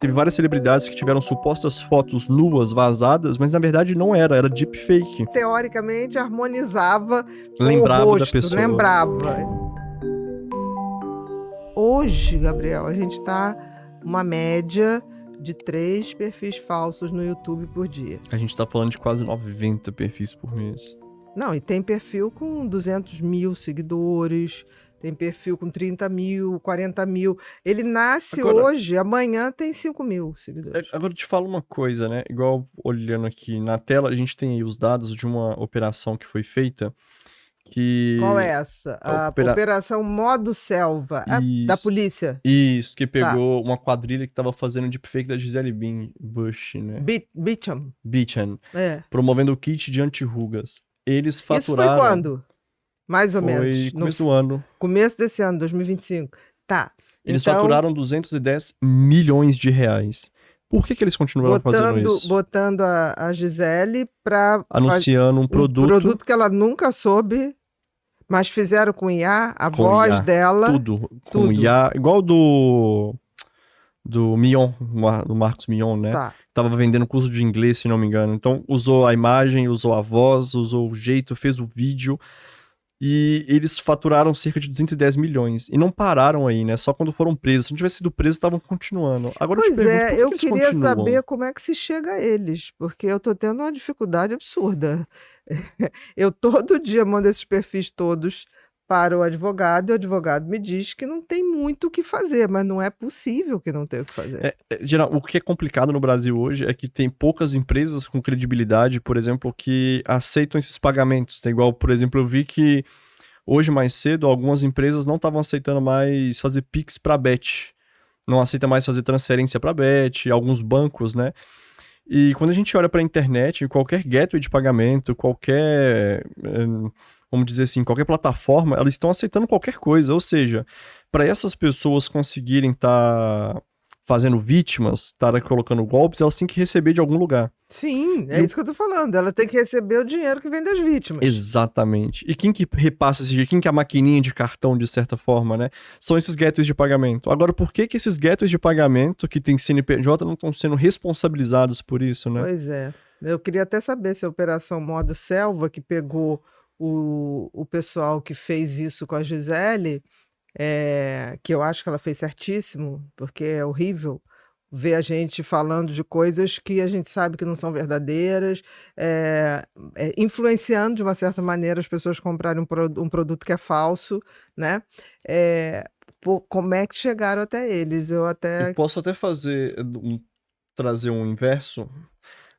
Teve várias celebridades que tiveram supostas fotos nuas vazadas, mas na verdade não era deepfake. Teoricamente, harmonizava com Lembrava o da rosto, pessoa. lembrava. Hoje, Gabriel, a gente tá uma média de 3 perfis falsos no YouTube por dia. A gente tá falando de quase 90 perfis por mês. Não, e tem perfil com 200 mil seguidores, tem perfil com 30 mil, 40 mil. Ele nasce hoje, amanhã tem 5 mil seguidores. Agora eu te falo uma coisa, né? Igual olhando aqui na tela, a gente tem aí os dados de uma operação que foi feita. Qual é essa? A Operação Modo Selva, da polícia. Isso, que pegou uma quadrilha que tava fazendo deepfake da Gisele Bündchen, né? Bündchen. É. Promovendo o kit de anti-rugas. Eles faturaram... Isso foi quando? Mais ou menos. Foi começo do ano. Começo desse ano, 2025. Tá. Eles faturaram 210 milhões de reais. Por que eles continuaram fazendo isso? Botando a Gisele pra... Anunciando um produto... Um produto que ela nunca soube, mas fizeram com IA, voz IA, dela... Tudo. Com IA, igual do Mion, do Marcos Mion, né? Tá. Tava vendendo curso de inglês, se não me engano. Então, usou a imagem, usou a voz, usou o jeito, fez o vídeo. E eles faturaram cerca de 210 milhões. E não pararam aí, né? Só quando foram presos. Se não tivesse sido preso, estavam continuando. Agora pois eu te pergunto, por que eu eles queria continuam? saber como é que se chega a eles. Porque eu tô tendo uma dificuldade absurda. Eu todo dia mando esses perfis todos para o advogado, e o advogado me diz que não tem muito o que fazer, mas não é possível que não tenha o que fazer. Geral, o que é complicado no Brasil hoje é que tem poucas empresas com credibilidade, por exemplo, que aceitam esses pagamentos. Tem igual, por exemplo, eu vi que hoje, mais cedo, algumas empresas não estavam aceitando mais fazer Pix para Bet. Não aceita mais fazer transferência para Bet, alguns bancos, né? E quando a gente olha para a internet, qualquer gateway de pagamento, qualquer... vamos dizer assim, qualquer plataforma, elas estão aceitando qualquer coisa. Ou seja, para essas pessoas conseguirem estar fazendo vítimas, estar colocando golpes, elas têm que receber de algum lugar. Sim, isso que eu tô falando. Ela tem que receber o dinheiro que vem das vítimas. Exatamente. E quem que repassa esse dinheiro? Quem que é a maquininha de cartão, de certa forma, né? São esses gateways de pagamento. Agora, por que esses gateways de pagamento que tem CNPJ não estão sendo responsabilizados por isso, né? Pois é. Eu queria até saber se a Operação Modo Selva, que pegou o pessoal que fez isso com a Gisele, que eu acho que ela fez certíssimo, porque é horrível ver a gente falando de coisas que a gente sabe que não são verdadeiras, influenciando de uma certa maneira as pessoas comprarem um produto que é falso, né? Como é que chegaram até eles? Eu posso até trazer um inverso,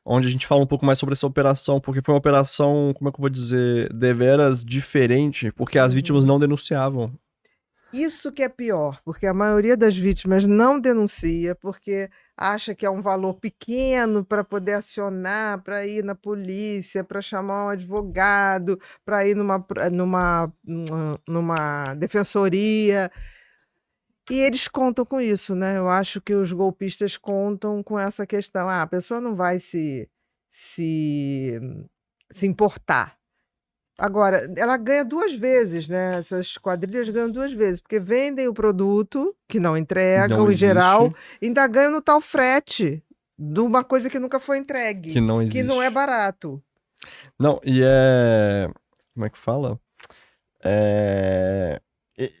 onde a gente fala um pouco mais sobre essa operação, porque foi uma operação, como é que eu vou dizer, deveras diferente, porque as vítimas não denunciavam. Isso que é pior, porque a maioria das vítimas não denuncia, porque acha que é um valor pequeno para poder acionar, para ir na polícia, para chamar um advogado, para ir numa defensoria. E eles contam com isso, né? Eu acho que os golpistas contam com essa questão. A pessoa não vai se importar. Agora, ela ganha 2 vezes, né? Essas quadrilhas ganham 2 vezes, porque vendem o produto, que não entregam, em geral, e ainda ganham no tal frete de uma coisa que nunca foi entregue. Que não existe. Que não é barato. Não, e como é que fala?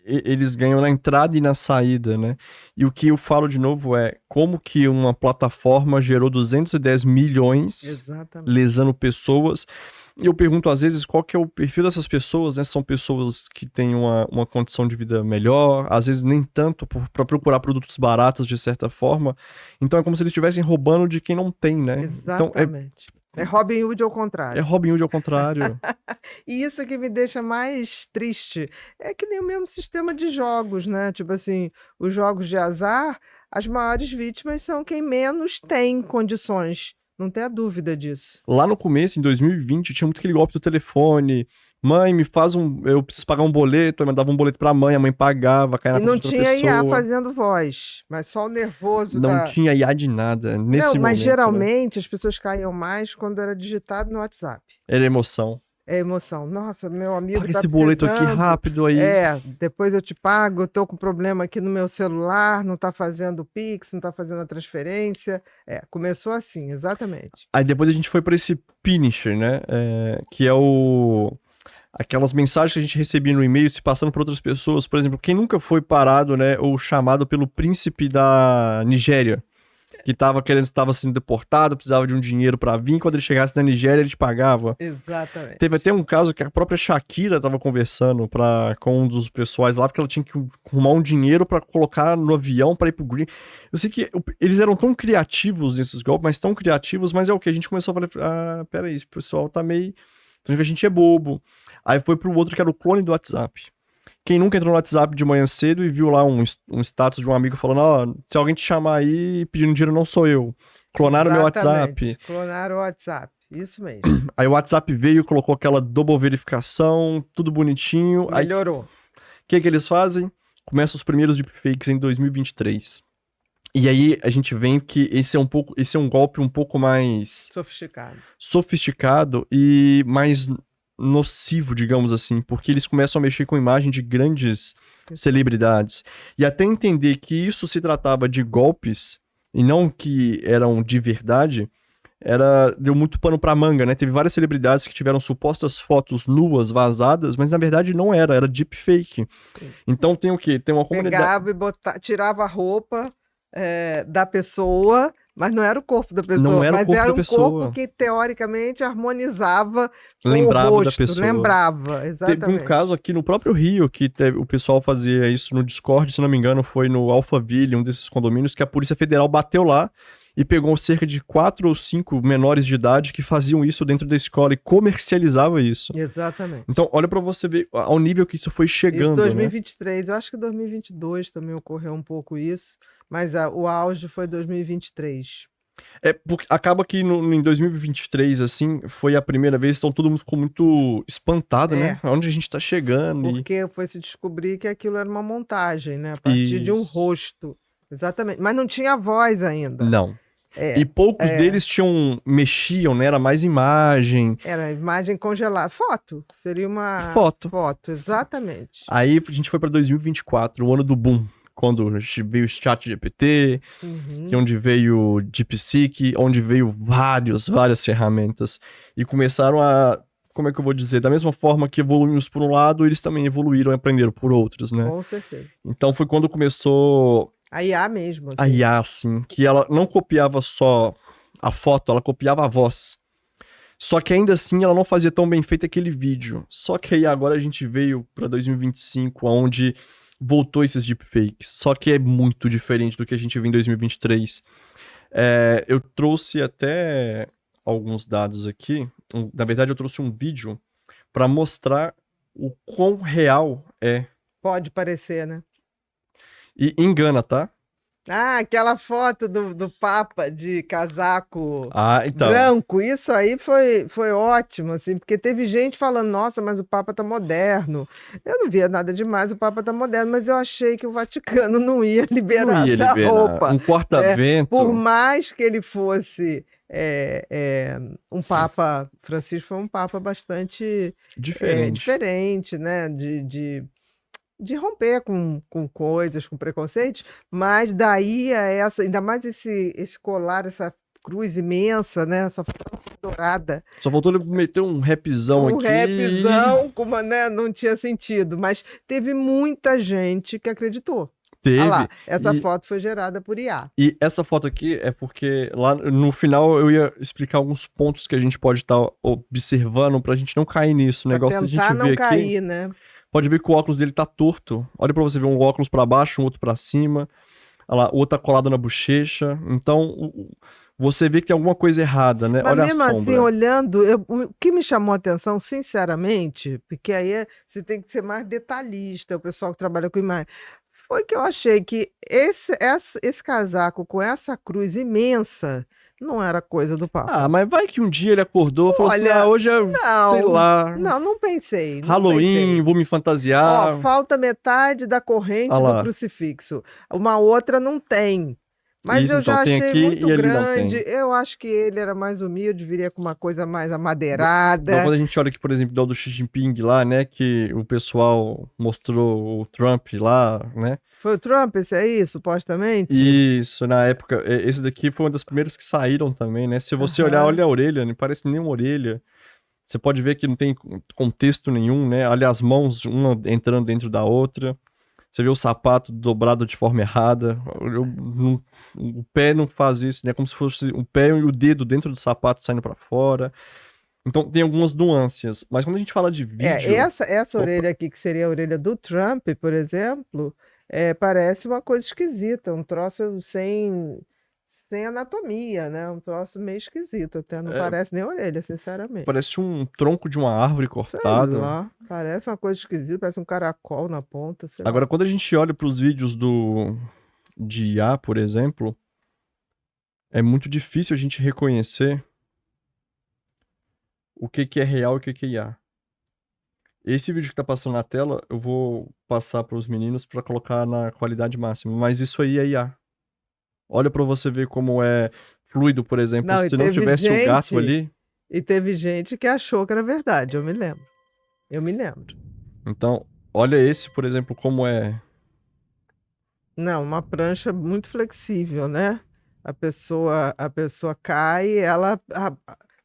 Eles ganham na entrada e na saída, né? E o que eu falo de novo é como que uma plataforma gerou 210 milhões, exatamente, lesando pessoas. E eu pergunto às vezes qual que é o perfil dessas pessoas, né? São pessoas que têm uma condição de vida melhor, às vezes nem tanto para procurar produtos baratos de certa forma. Então é como se eles estivessem roubando de quem não tem, né? Exatamente. Então, é Robin Hood ao contrário. É Robin Hood ao contrário. E isso que me deixa mais triste. É que nem o mesmo sistema de jogos, né? Tipo assim, os jogos de azar, as maiores vítimas são quem menos tem condições. Não tenha dúvida disso. Lá no começo, em 2020, tinha muito aquele golpe do telefone. Mãe, eu preciso pagar um boleto. Aí mandava um boleto pra mãe, a mãe pagava, caia na conta de outra pessoa. E não tinha IA fazendo voz, mas só o nervoso Não tinha IA de nada nesse momento. Mas geralmente as pessoas caíam mais quando era digitado no WhatsApp. Era emoção. É emoção. Nossa, meu amigo Paga tá esse boleto aqui precisando. rápido aí. Depois eu te pago, eu tô com problema aqui no meu celular, não tá fazendo o Pix, não tá fazendo a transferência. Começou assim, exatamente. Aí depois a gente foi pra esse Finisher, né? Que é aquelas mensagens que a gente recebia no e-mail se passando por outras pessoas. Por exemplo, quem nunca foi parado, né? Ou chamado pelo príncipe da Nigéria, que estava sendo deportado, precisava de um dinheiro pra vir. Quando ele chegasse na Nigéria, ele te pagava. Exatamente. Teve até um caso que a própria Shakira tava conversando com um dos pessoais lá, porque ela tinha que arrumar um dinheiro pra colocar no avião pra ir pro Green. Eu sei que eles eram tão criativos nesses golpes, mas tão criativos, mas é o que? A gente começou a falar, peraí, esse pessoal tá meio... Então a gente é bobo. Aí foi pro outro que era o clone do WhatsApp. Quem nunca entrou no WhatsApp de manhã cedo e viu lá um status de um amigo falando, se alguém te chamar aí pedindo dinheiro, não sou eu. Clonaram meu WhatsApp. Clonaram o WhatsApp, isso mesmo. Aí o WhatsApp veio, colocou aquela double verificação, tudo bonitinho. Melhorou. O que eles fazem? Começam os primeiros deepfakes em 2023. E aí a gente vê que esse é um golpe um pouco mais sofisticado e mais nocivo, digamos assim, porque eles começam a mexer com a imagem de grandes celebridades. E até entender que isso se tratava de golpes e não que eram de verdade, deu muito pano pra manga, né? Teve várias celebridades que tiveram supostas fotos nuas vazadas, mas na verdade não era deepfake. Então tem o quê? Tem uma comunidade... Pegava e tirava a roupa da pessoa, mas não era o corpo da pessoa, não era mas o corpo era da um pessoa. corpo que teoricamente harmonizava lembrava com o rosto, da pessoa. lembrava, exatamente. Teve um caso aqui no próprio Rio que o pessoal fazia isso no Discord, se não me engano, foi no Alphaville, um desses condomínios, que a Polícia Federal bateu lá e pegou cerca de 4 ou 5 menores de idade que faziam isso dentro da escola e comercializava isso. Exatamente. Então, olha pra você ver ao nível que isso foi chegando, Isso 2023, né? Eu acho que 2022 também ocorreu um pouco isso, mas o auge foi 2023. Porque acaba que em 2023, assim, foi a primeira vez, então todo mundo ficou muito espantado, né? Onde a gente tá chegando. Porque foi se descobrir que aquilo era uma montagem, né? A partir de um rosto. Exatamente. Mas não tinha voz ainda. Não. E poucos deles mexiam, né? Era mais imagem. Era imagem congelada. Foto. Seria uma foto, exatamente. Aí a gente foi pra 2024, o ano do boom. Quando veio o ChatGPT, onde veio o DeepSeek, onde veio várias ferramentas. E começaram a, como é que eu vou dizer, da mesma forma que evoluímos por um lado, eles também evoluíram e aprenderam por outros, né? Com certeza. Então foi quando começou... A IA mesmo. Assim. A IA, assim, que ela não copiava só a foto, ela copiava a voz. Só que ainda assim ela não fazia tão bem feito aquele vídeo. Só que aí agora a gente veio pra 2025, onde... voltou esses deepfakes, só que é muito diferente do que a gente viu em 2023. Eu trouxe até alguns dados aqui, na verdade eu trouxe um vídeo para mostrar o quão real é. Pode parecer, né? E engana, tá? Aquela foto do Papa de casaco então. branco, isso aí foi ótimo, assim, porque teve gente falando, nossa, mas o Papa tá moderno. Eu não via nada demais, o Papa tá moderno, mas eu achei que o Vaticano não ia liberar essa roupa. Um corta-vento. Por mais que ele fosse um Papa, Francisco foi um Papa bastante diferente, né, de romper com coisas, com preconceitos, mas daí ainda mais esse colar, essa cruz imensa, né? Só faltou dourada. Só faltou ele meter um rapzão aqui. Um rapzão, né? Não tinha sentido, mas teve muita gente que acreditou. Teve. Lá, essa foto foi gerada por IA. E essa foto aqui é porque lá no final eu ia explicar alguns pontos que a gente pode estar observando pra gente não cair nisso. O negócio da gente ver não cair, aqui, né? Pode ver que o óculos dele tá torto. Olha pra você ver um óculos pra baixo, um outro pra cima. Olha lá, o outro tá colado na bochecha. Então, você vê que tem alguma coisa errada, né? Mas olha mesmo a sombra. assim, olhando, o que me chamou a atenção, sinceramente, porque aí você tem que ser mais detalhista, o pessoal que trabalha com imagem, foi que eu achei que esse casaco com essa cruz imensa não era coisa do Papa. Mas vai que um dia ele acordou e falou assim, hoje é, sei lá... Não pensei. Halloween, vou me fantasiar. Falta metade da corrente do crucifixo. Uma outra não tem. Mas Isso, eu então, já tem achei aqui muito e ali não grande. tem. Eu acho que ele era mais humilde, viria com uma coisa mais Igual amadeirada. quando a gente olha aqui, por exemplo, do Xi Jinping lá, né, que o pessoal mostrou o Trump lá, né? Foi o Trump esse aí, supostamente? Isso, na época, esse daqui foi uma das primeiras que saíram também, né? Se você olhar, Aham. olha a orelha, não parece nenhuma orelha. Você pode ver que não tem contexto nenhum, né? Olha as mãos, uma entrando dentro da outra. Você vê o sapato dobrado de forma errada. O pé não faz isso, né? Como se fosse o pé e o dedo dentro do sapato saindo pra fora. Então tem algumas nuances. Mas quando a gente fala de É, vídeo. essa Opa, orelha aqui, que seria a orelha do Trump, por exemplo, parece uma coisa esquisita, um troço sem anatomia, né? Um troço meio esquisito, até não é, parece nem orelha, sinceramente. parece um tronco de uma árvore Sei cortado. lá, parece uma coisa esquisita, parece um caracol na ponta, sei lá. Agora, quando a gente olha para os vídeos de IA, por exemplo, é muito difícil a gente reconhecer o que que é real e o que que é IA. Esse vídeo que tá passando na tela, eu vou passar para os meninos para colocar na qualidade máxima, mas isso aí é IA. Olha para você ver como é fluido, por exemplo, Não, se não tivesse o gato ali, e teve gente que achou que era verdade, eu me lembro. Eu me lembro. então, olha esse, por exemplo, como é. Não, uma prancha muito flexível, né? A pessoa cai, ela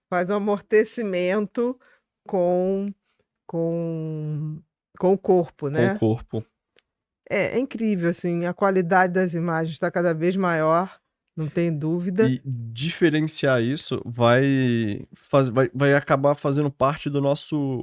faz um amortecimento com, com, com o corpo, Com o né? corpo. É incrível, assim, a qualidade das imagens está cada vez maior, não tem dúvida. E diferenciar isso vai acabar fazendo parte do nosso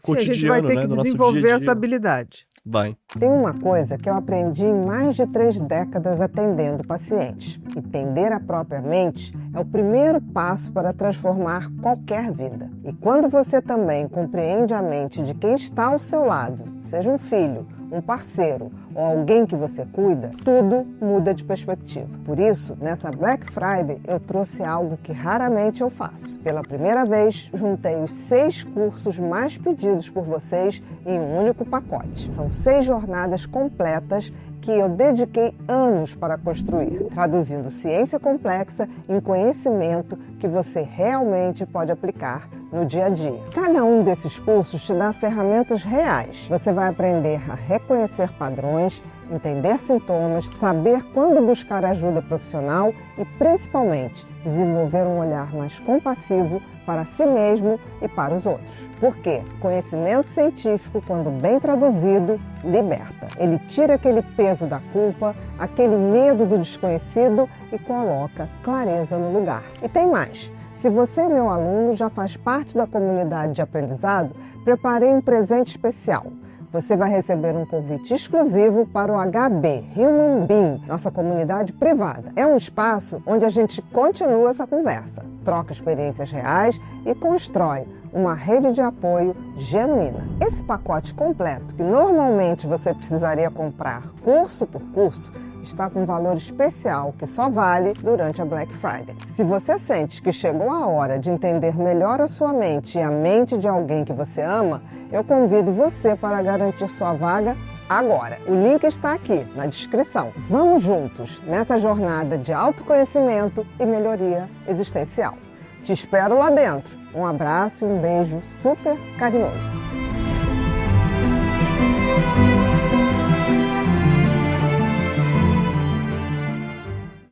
Sim, a gente vai cotidiano, ter né? que Do nosso dia a desenvolver essa dia. habilidade. Vai. Tem uma coisa que eu aprendi em mais de 3 décadas atendendo pacientes. Entender a própria mente é o primeiro passo para transformar qualquer vida. E quando você também compreende a mente de quem está ao seu lado, seja um filho, um parceiro ou alguém que você cuida, tudo muda de perspectiva. Por isso, nessa Black Friday, eu trouxe algo que raramente eu faço. Pela primeira vez, juntei os 6 cursos mais pedidos por vocês em um único pacote. São 6 jornadas completas que eu dediquei anos para construir, traduzindo ciência complexa em conhecimento que você realmente pode aplicar no dia a dia. Cada um desses cursos te dá ferramentas reais. Você vai aprender a reconhecer padrões, entender sintomas, saber quando buscar ajuda profissional e, principalmente, desenvolver um olhar mais compassivo para si mesmo e para os outros. Porque conhecimento científico, quando bem traduzido, liberta. Ele tira aquele peso da culpa, aquele medo do desconhecido e coloca clareza no lugar. E tem mais. Se você é meu aluno, já faz parte da comunidade de aprendizado, preparei um presente especial. Você vai receber um convite exclusivo para o HB, Human Being, nossa comunidade privada. É um espaço onde a gente continua essa conversa, troca experiências reais e constrói uma rede de apoio genuína. Esse pacote completo, que normalmente você precisaria comprar curso por curso, está com um valor especial que só vale durante a Black Friday. Se você sente que chegou a hora de entender melhor a sua mente e a mente de alguém que você ama, eu convido você para garantir sua vaga agora. O link está aqui na descrição. Vamos juntos nessa jornada de autoconhecimento e melhoria existencial. Te espero lá dentro. Um abraço e um beijo super carinhoso.